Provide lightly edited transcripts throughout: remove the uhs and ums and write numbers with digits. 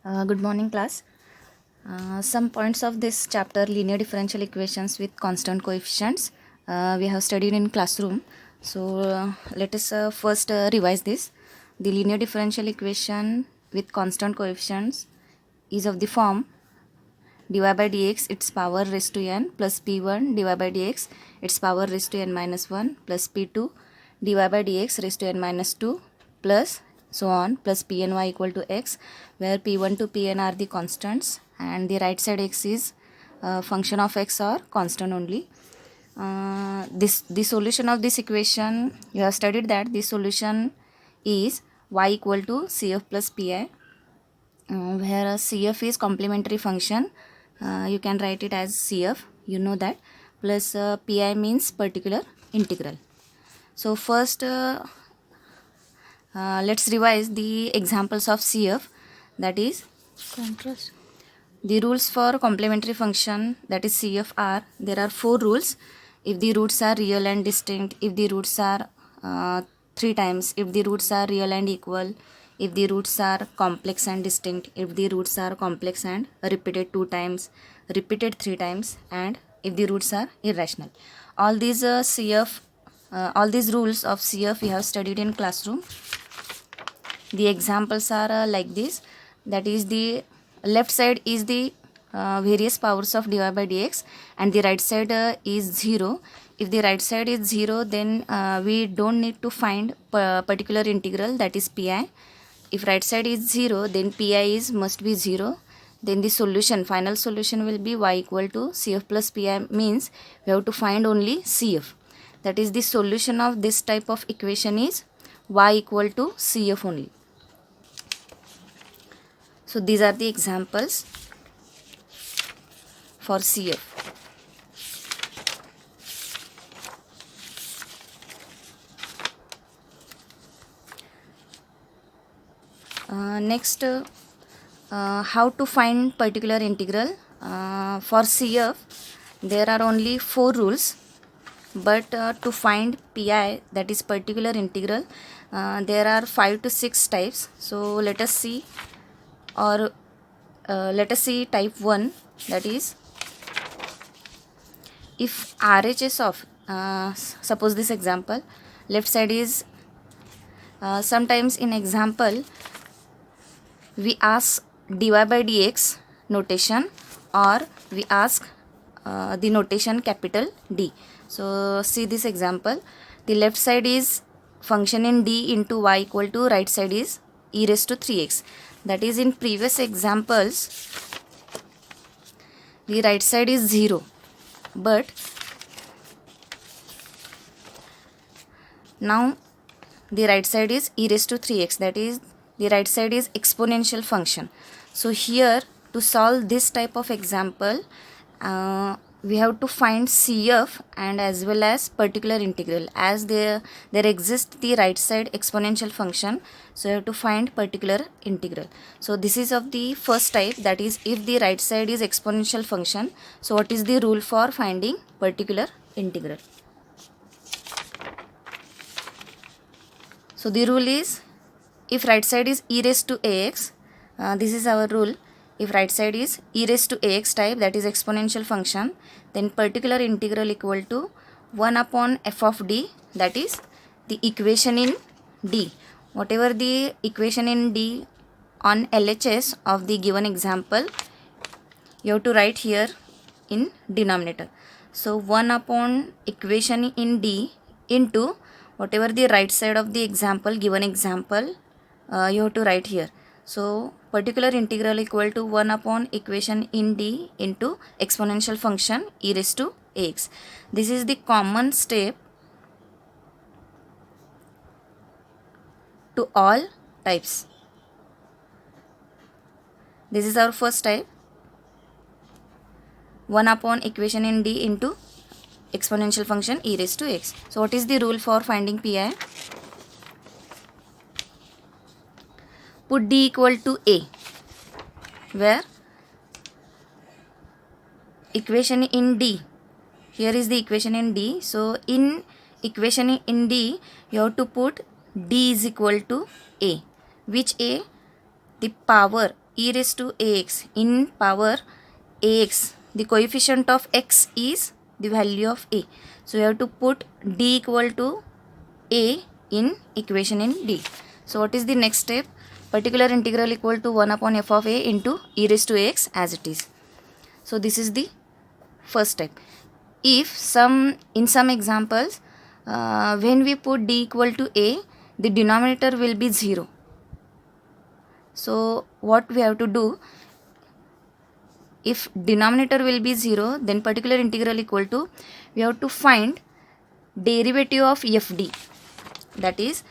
Good morning, class. Some points of this chapter, linear differential equations with constant coefficients, we have studied in classroom. So let us first revise this. The linear differential equation with constant coefficients is of the form dy by dx its power raised to n plus p1 dy by dx its power raised to n minus 1 plus p2 dy by dx raised to n minus 2 plus so on plus p and y equal to x, where p1 to pn are the constants and the right side x is function of x or constant only. The solution of this equation, you have studied that the solution is y equal to cf plus pi, where cf is complementary function. You can write it as cf, you know that, plus pi means particular integral. So first let's revise the examples of cf, that is Contrast. the rules for complementary function, that is cf, are there are 4 rules. If the roots are real and distinct, if the roots are 3 times, if the roots are real and equal, if the roots are complex and distinct, if the roots are complex and repeated 2 times, repeated 3 times, and if the roots are irrational. All these all these rules of cf we have studied in classroom. The examples are like this, that is the left side is the various powers of dy by dx and the right side is 0. If the right side is 0, then we don't need to find particular integral, that is pi. If right side is 0, then pi is must be 0. Then the solution, final solution will be y equal to cf plus pi, means we have to find only cf. That is the solution of this type of equation is y equal to cf only. So these are the examples for CF. Next, how to find particular integral. For CF, there are only 4 rules, but to find PI, that is particular integral, there are 5 to 6 types. So let us see, or let us see type 1, that is if RHS of suppose this example, left side is sometimes in example we ask dy by dx notation, or we ask the notation capital D. So see this example, the left side is function in D into y equal to right side is e raised to 3x. That is, in previous examples the right side is 0, but now the right side is e raised to 3x, that is the right side is exponential function. So here, to solve this type of example, we have to find CF and as well as particular integral, as there exists the right side exponential function, so you have to find particular integral. So this is of the first type, that is if the right side is exponential function, so what is the rule for finding particular integral? So the rule is, if right side is e raised to ax, this is our rule. If right side is e raised to ax type, that is exponential function, then particular integral equal to 1 upon f of d, that is the equation in D. Whatever the equation in D on LHS of the given example, you have to write here in denominator. So 1 upon equation in D into whatever the right side of the example, given example, you have to write here. So particular integral equal to 1 upon equation in D into exponential function e raised to ax. This is the common step to all types. This is our first type, 1 upon equation in D into exponential function e raised to x. So what is the rule for finding pi? Put D equal to A, where equation in D, here is the equation in D. So in equation in D, you have to put D is equal to A. Which A? The power e raised to ax in power ax. The coefficient of x is the value of a. So you have to put d equal to a in equation in D. So what is the next step? Particular integral equal to 1 upon f of a into e raised to x as it is. So this is the first step. If in some examples, when we put d equal to a, the denominator will be 0. So what we have to do, if denominator will be 0, then particular integral equal to, we have to find derivative of fd. That is,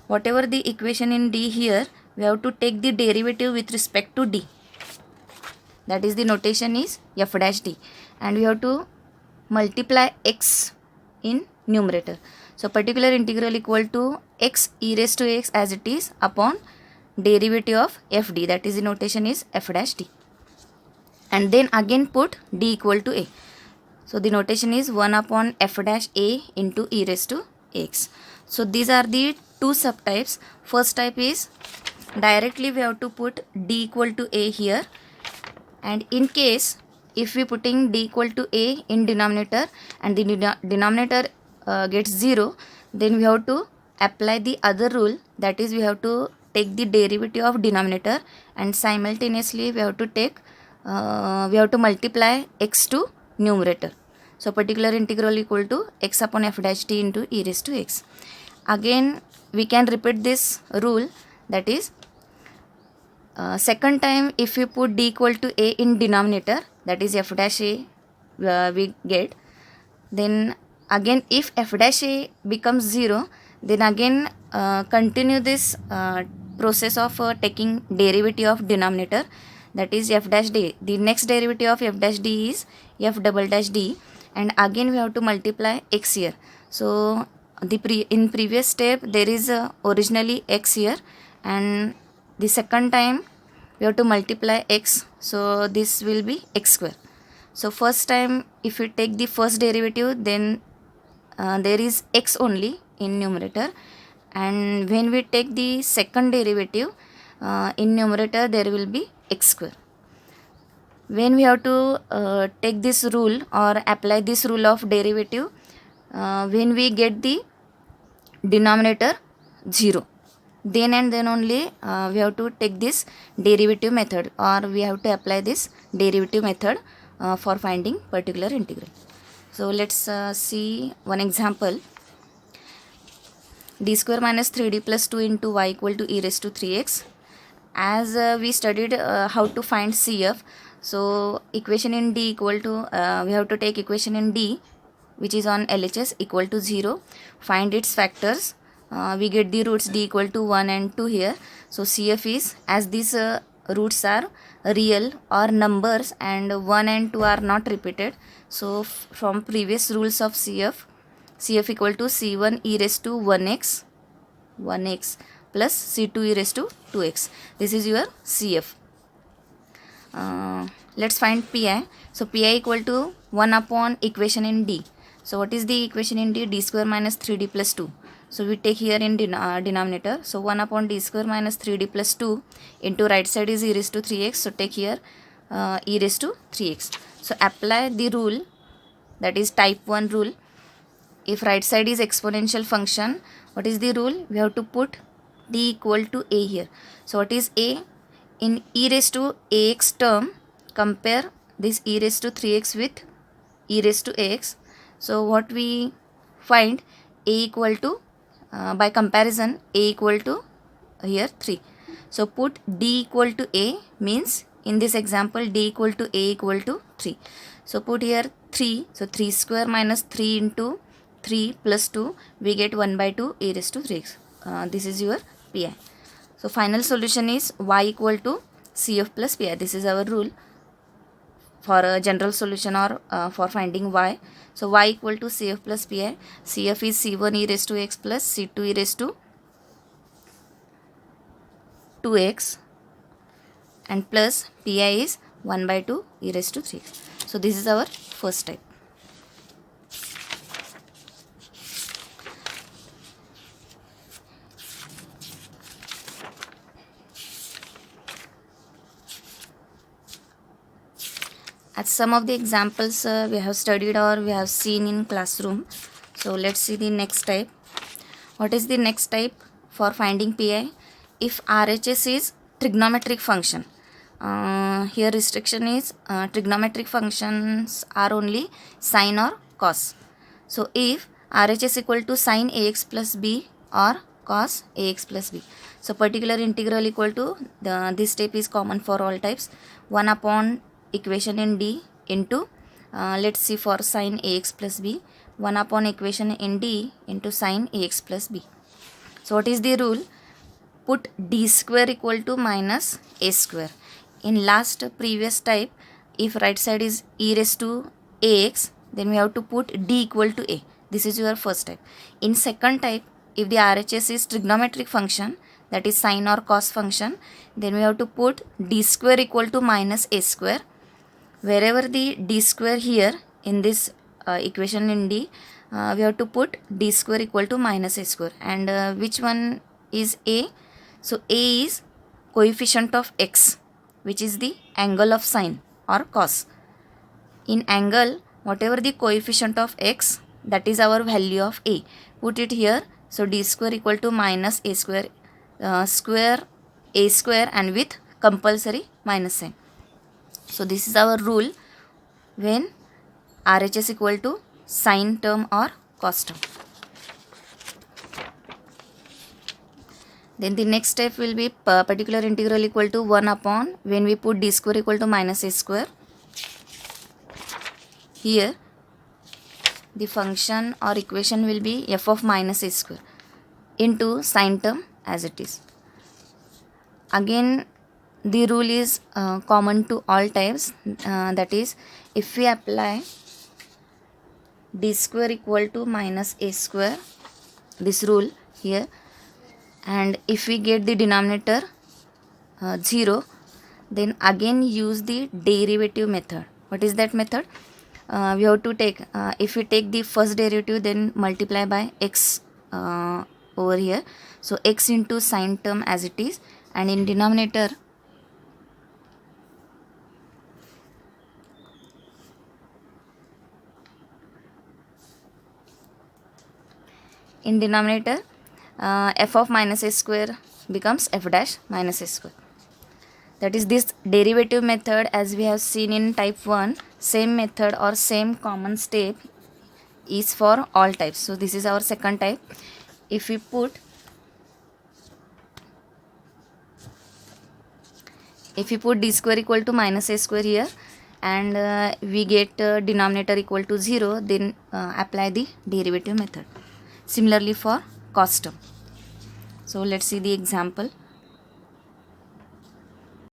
whatever the equation in D here, we have to take the derivative with respect to D. That is, the notation is f dash D. And we have to multiply x in numerator. So particular integral equal to x e raised to x as it is upon derivative of fd. That is, the notation is f dash D. And then again put d equal to a. So the notation is 1 upon f dash a into e raised to x. So these are the two subtypes. First type is directly we have to put d equal to a here, and in case if we putting d equal to a in denominator and the denominator gets 0, then we have to apply the other rule, that is we have to take the derivative of denominator and simultaneously we have to multiply x to numerator. So particular integral equal to x upon f dash t into e raised to x. Again we can repeat this rule, that is second time if we put d equal to a in denominator, that is f dash a we get, then again if f dash a becomes 0, then again continue this process of taking derivative of denominator, that is f dash d. The next derivative of f dash d is f double dash d, and again we have to multiply x here. So in previous step there is originally x here, and the second time we have to multiply x, so this will be x square. So first time if we take the first derivative, then there is x only in numerator, and when we take the second derivative in numerator there will be x square. When we have to take this rule or apply this rule of derivative, when we get the denominator 0, then and then only we have to take this derivative method, or we have to apply this derivative method for finding particular integral. So let's see one example. D square minus 3d plus 2 into y equal to e raised to 3x. As we studied how to find CF, so equation in D equal to, we have to take equation in D which is on LHS equal to 0, find its factors. We get the roots d equal to 1 and 2 here. So CF is, as these roots are real or numbers and 1 and 2 are not repeated, so from previous rules of CF equal to C1 e raised to 1x plus C2 e raised to 2x. This is your CF. Let's find PI. So PI equal to 1 upon equation in D. So what is the equation in D? D square minus 3d plus 2. So we take here in denominator. So 1 upon d square minus 3d plus 2 into right side is e raised to 3x. So take here e raised to 3x. So apply the rule, that is type 1 rule. If right side is exponential function, what is the rule? We have to put d equal to a here. So what is a? In e raised to ax term, compare this e raised to 3x with e raised to ax. So what we find, a equal to, by comparison, a equal to here 3. So put d equal to a means in this example d equal to a equal to 3. So put here 3. So 3 square minus 3 into 3 plus 2, we get 1 by 2 e raised to 3x. This is your PI. So final solution is y equal to CF plus PI. This is our rule for a general solution or for finding y. So y equal to CF plus PI. CF is C1 e raised to x plus C2 e raised to 2x, and plus PI is 1 by 2 e raised to 3. So this is our first type. As some of the examples we have studied or we have seen in classroom. So let's see the next type. What is the next type for finding pi? If RHS is trigonometric function. Here restriction is trigonometric functions are only sine or cos. So if RHS equal to sine ax plus b or cos ax plus b. So particular integral equal to this step is common for all types. 1 upon equation in D into let's see for sine ax plus b, 1 upon equation in D into sine ax plus b. So what is the rule? Put d square equal to minus a square. In last previous type, if right side is e raised to ax, then we have to put d equal to a. This is your first type. In second type, if the RHS is trigonometric function, that is sine or cos function, then we have to put d square equal to minus a square. Wherever the d square here in this equation in D, we have to put d square equal to minus a square. And which one is a? So a is coefficient of x, which is the angle of sine or cos. In angle, whatever the coefficient of x, that is our value of a. Put it here. So d square equal to minus a square, square a square, and with compulsory minus sign. So this is our rule when RHS equal to sine term or cos term. Then the next step will be particular integral equal to 1 upon when we put d square equal to minus a square. Here the function or equation will be f of minus a square into sine term as it is. Again the rule is common to all types, that is if we apply d square equal to minus a square, this rule here, and if we get the denominator 0, then again use the derivative method. What is that method? We have to take, if we take the first derivative, then multiply by x over here. So x into sine term as it is, and in denominator f of minus a square becomes f dash minus a square. That is this derivative method, as we have seen in type 1, same method or same common step is for all types. So this is our second type. If we put d square equal to minus a square here, and we get denominator equal to 0, then apply the derivative method. Similarly for cos term. So let's see the example.